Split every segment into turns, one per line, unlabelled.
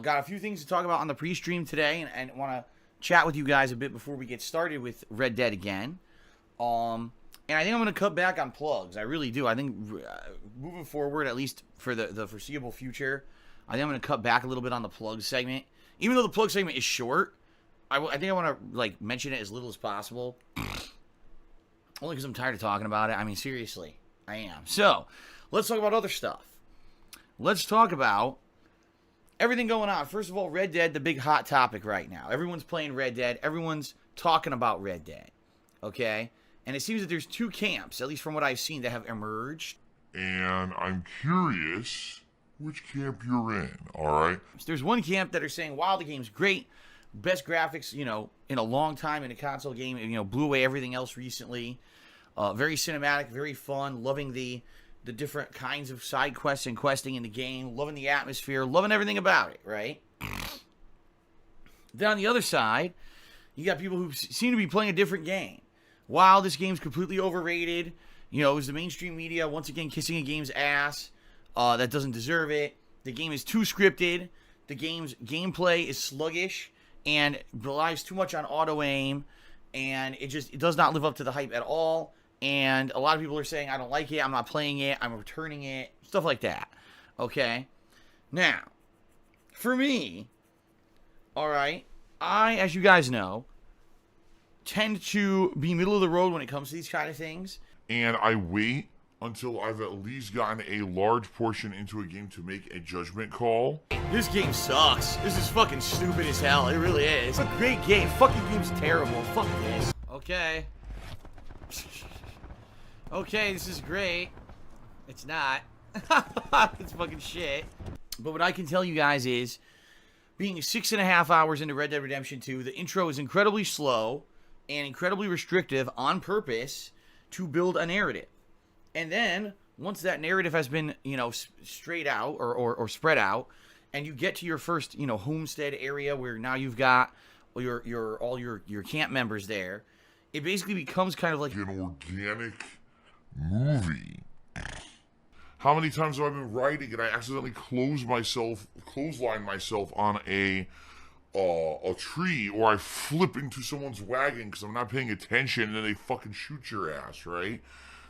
Got a few things to talk about on the pre-stream today, and want to chat with you guys a bit before we get started with Red Dead again. And I think I'm going to cut back on plugs. I really do. I think moving forward, at least for the foreseeable future, I think I'm going to cut back a little bit on the plug segment. Even though the plug segment is short, I think I want to like mention it as little as possible. Only because I'm tired of talking about it. I mean, seriously, I am. So, let's talk about other stuff. Let's talk about everything going on. First of all, Red Dead, the big hot topic right now. Everyone's playing Red Dead. Everyone's talking about Red Dead. Okay? And it seems that there's two camps, at least from what I've seen, that have emerged.
And I'm curious which camp you're in, alright?
So there's one camp that are saying, wow, the game's great. Best graphics, in a long time in a console game. Blew away everything else recently. Very cinematic, very fun. Loving the different kinds of side quests and questing in the game. Loving the atmosphere. Loving everything about it, right? Then on the other side, you got people who seem to be playing a different game. Wow, this game's completely overrated. It was the mainstream media once again kissing a game's ass. That doesn't deserve it. The game is too scripted. The game's gameplay is sluggish and relies too much on auto-aim. And it does not live up to the hype at all. And a lot of people are saying, I don't like it, I'm not playing it, I'm returning it, stuff like that. Okay? Now, for me, alright, I, as you guys know, tend to be middle of the road when it comes to these kind of things.
And I wait until I've at least gotten a large portion into a game to make a judgment call.
This game sucks. This is fucking stupid as hell. It really is. It's a great game. Fucking game's terrible. Fuck this. Okay. Okay, this is great. It's not. It's fucking shit. But what I can tell you guys is, being 6.5 hours into Red Dead Redemption 2, the intro is incredibly slow and incredibly restrictive on purpose to build a narrative. And then, once that narrative has been, straight out or spread out, and you get to your first, homestead area where now you've got all your camp members there, it basically becomes kind of like
an organic movie. How many times have I been writing and I accidentally clothesline myself on a tree, or I flip into someone's wagon because I'm not paying attention and then they fucking shoot your ass, right?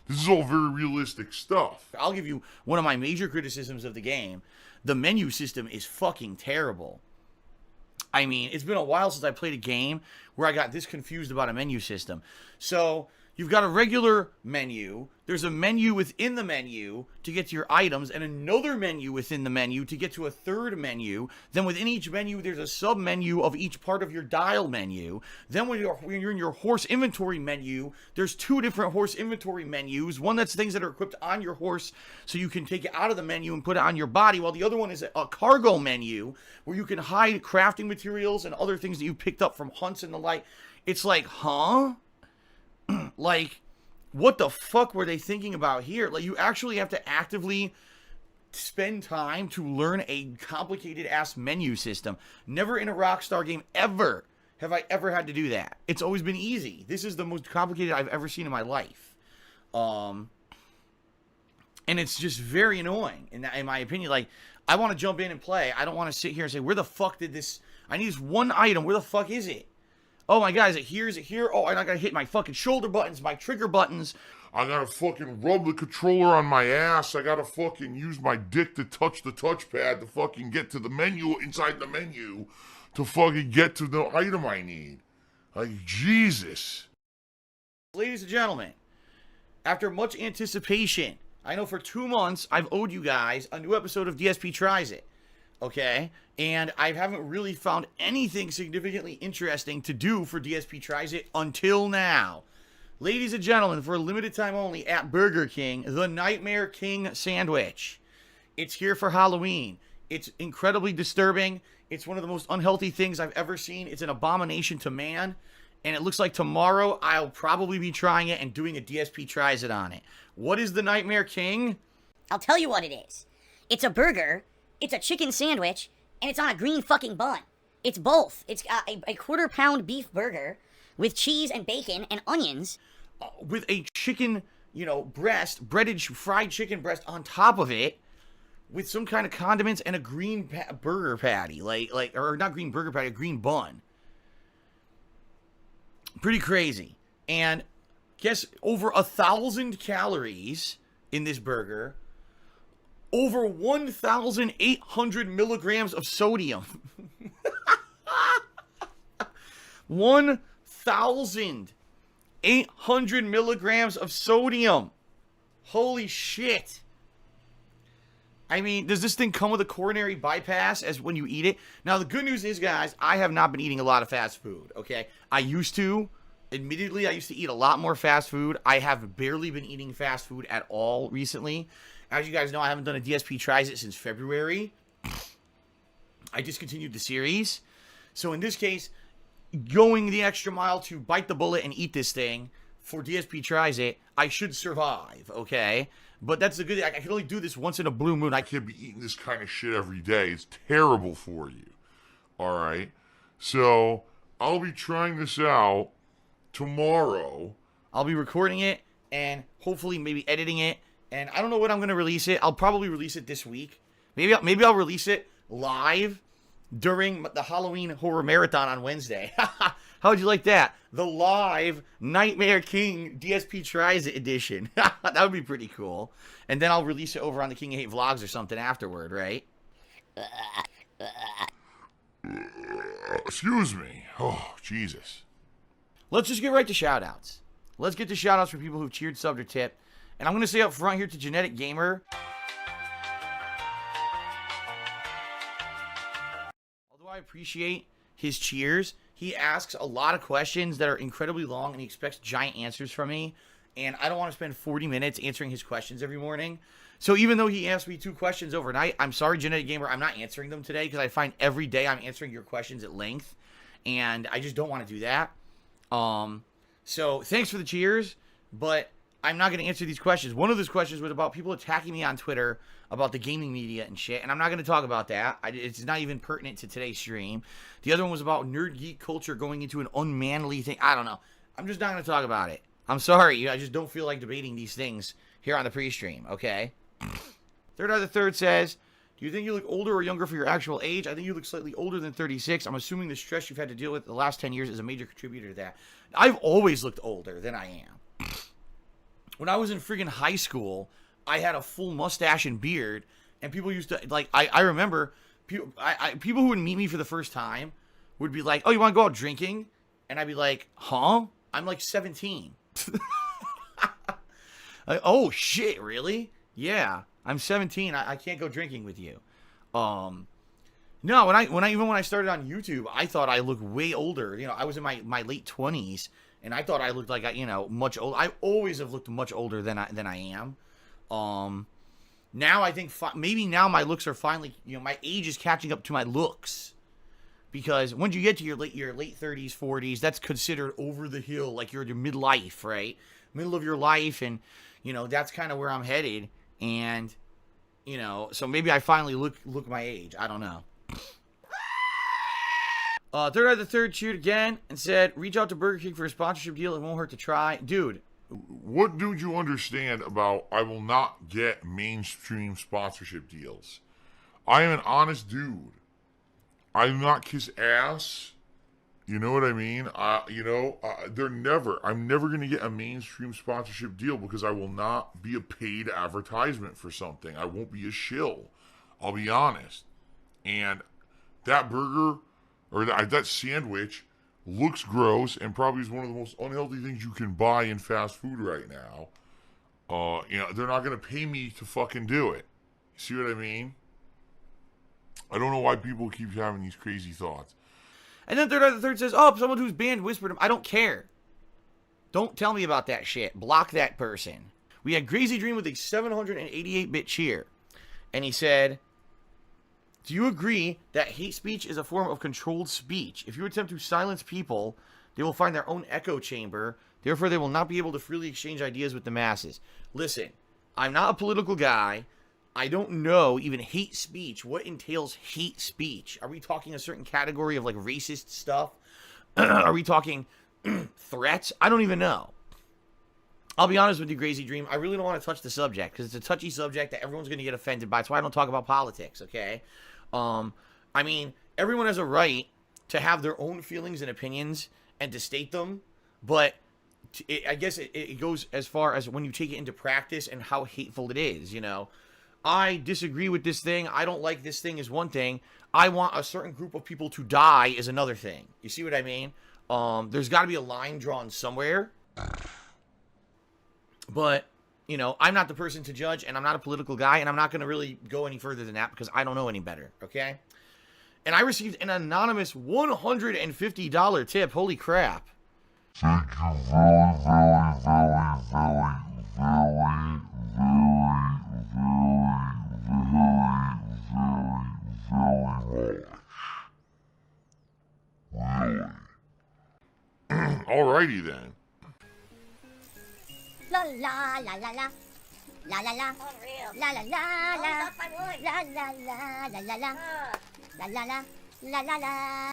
This is all very realistic stuff.
I'll give you one of my major criticisms of the game. The menu system is fucking terrible. I mean, it's been a while since I played a game where I got this confused about a menu system. So, you've got a regular menu, there's a menu within the menu to get to your items, and another menu within the menu to get to a third menu. Then within each menu, there's a sub-menu of each part of your dial menu. Then when you're in your horse inventory menu, there's two different horse inventory menus. One that's things that are equipped on your horse so you can take it out of the menu and put it on your body, while the other one is a cargo menu where you can hide crafting materials and other things that you picked up from hunts and the like. It's like, huh? Like, what the fuck were they thinking about here? Like, you actually have to actively spend time to learn a complicated-ass menu system. Never in a Rockstar game ever have I ever had to do that. It's always been easy. This is the most complicated I've ever seen in my life. And it's just very annoying, in my opinion. Like, I want to jump in and play. I don't want to sit here and say, where the fuck did this... I need this one item. Where the fuck is it? Oh my god, is it here? Is it here? Oh, and I gotta hit my fucking shoulder buttons, my trigger buttons.
I gotta fucking rub the controller on my ass. I gotta fucking use my dick to touch the touchpad to fucking get to the menu inside the menu to fucking get to the item I need. Like, Jesus.
Ladies and gentlemen, after much anticipation, I know for 2 months I've owed you guys a new episode of DSP Tries It. Okay? And I haven't really found anything significantly interesting to do for DSP Tries It until now. Ladies and gentlemen, for a limited time only at Burger King, the Nightmare King sandwich. It's here for Halloween. It's incredibly disturbing. It's one of the most unhealthy things I've ever seen. It's an abomination to man. And it looks like tomorrow I'll probably be trying it and doing a DSP Tries It on it. What is the Nightmare King?
I'll tell you what it is. It's a burger, it's a chicken sandwich, and it's on a green fucking bun. It's both. It's a quarter-pound beef burger with cheese and bacon and onions.
With a chicken, breast, breaded fried chicken breast on top of it, with some kind of condiments and a green burger patty, or not green burger patty, a green bun. Pretty crazy. And guess over 1,000 calories in this burger, over 1,800 milligrams of sodium. 1,800 milligrams of sodium. Holy shit. I mean, does this thing come with a coronary bypass as when you eat it? Now, the good news is, guys, I have not been eating a lot of fast food, okay? I used to. Admittedly, I used to eat a lot more fast food. I have barely been eating fast food at all recently. As you guys know, I haven't done a DSP Tries It since February. I discontinued the series. So in this case, going the extra mile to bite the bullet and eat this thing for DSP Tries It, I should survive, okay? But that's the good thing. I can only do this once in a blue moon. I
Can't be eating this kind of shit every day. It's terrible for you. All right? So, I'll be trying this out tomorrow.
I'll be recording it and hopefully maybe editing it. And I don't know when I'm going to release it. I'll probably release it this week. Maybe I'll release it live during the Halloween Horror Marathon on Wednesday. How'd you like that? The live Nightmare King DSP Tries It edition. That would be pretty cool. And then I'll release it over on the King of Hate vlogs or something afterward, right?
Excuse me. Oh, Jesus.
Let's just get right to shoutouts. Let's get to shoutouts for people who've cheered, subbed, or tipped. And I'm going to say up front here to Genetic Gamer. Although I appreciate his cheers, he asks a lot of questions that are incredibly long, and he expects giant answers from me. And I don't want to spend 40 minutes answering his questions every morning. So even though he asked me 2 questions overnight, I'm sorry, Genetic Gamer, I'm not answering them today because I find every day I'm answering your questions at length. And I just don't want to do that. So thanks for the cheers, but I'm not going to answer these questions. One of those questions was about people attacking me on Twitter about the gaming media and shit, and I'm not going to talk about that. It's not even pertinent to today's stream. The other one was about nerd geek culture going into an unmanly thing. I don't know. I'm just not going to talk about it. I'm sorry. I just don't feel like debating these things here on the pre-stream, okay? Third Eye the Third says, do you think you look older or younger for your actual age? I think you look slightly older than 36. I'm assuming the stress you've had to deal with the last 10 years is a major contributor to that. I've always looked older than I am. When I was in friggin' high school, I had a full mustache and beard, and people used to, like, I remember, people who would meet me for the first time would be like, oh, you want to go out drinking? And I'd be like, huh? I'm like 17. Like, oh, shit, really? Yeah, I'm 17. I can't go drinking with you. No, when I started on YouTube, I thought I looked way older. I was in my late 20s, and I thought I looked like much older. I always have looked much older than I am. Now I think maybe now my looks are finally, my age is catching up to my looks, because once you get to your late 30s, 40s, that's considered over the hill, like you're in your midlife, right? Middle of your life, and that's kind of where I'm headed, and so maybe I finally look my age. I don't know. Third Eye the Third cheered again and said, reach out to Burger King for a sponsorship deal. It won't hurt to try. Dude.
What do you understand about I will not get mainstream sponsorship deals? I am an honest dude. I do not kiss ass. You know what I mean? I'm never going to get a mainstream sponsorship deal because I will not be a paid advertisement for something. I won't be a shill. I'll be honest. And that burger or that sandwich looks gross and probably is one of the most unhealthy things you can buy in fast food right now. They're not going to pay me to fucking do it. See what I mean? I don't know why people keep having these crazy thoughts.
And then Third Eye the Third says, oh, someone who's banned whispered him. I don't care. Don't tell me about that shit. Block that person. We had Crazy Dream with a 788-bit cheer. And he said, do you agree that hate speech is a form of controlled speech? If you attempt to silence people, they will find their own echo chamber. Therefore, they will not be able to freely exchange ideas with the masses. Listen, I'm not a political guy. I don't know even hate speech. What entails hate speech? Are we talking a certain category of like racist stuff? Are we talking threats? I don't even know. I'll be honest with you, Crazy Dream. I really don't want to touch the subject because it's a touchy subject that everyone's going to get offended by. That's why I don't talk about politics, okay? I mean, everyone has a right to have their own feelings and opinions and to state them, but I guess it goes as far as when you take it into practice and how hateful it is, you know? I disagree with this thing. I don't like this thing is one thing. I want a certain group of people to die is another thing. You see what I mean? There's got to be a line drawn somewhere. But, you know, I'm not the person to judge, and I'm not a political guy, and I'm not going to really go any further than that because I don't know any better, okay? And I received an anonymous $150 tip. Holy crap.
Thank you very, very, very, very, very Alrighty then.
La la la la la. La la la. La la la la. La la la la la la. La la la la la la la.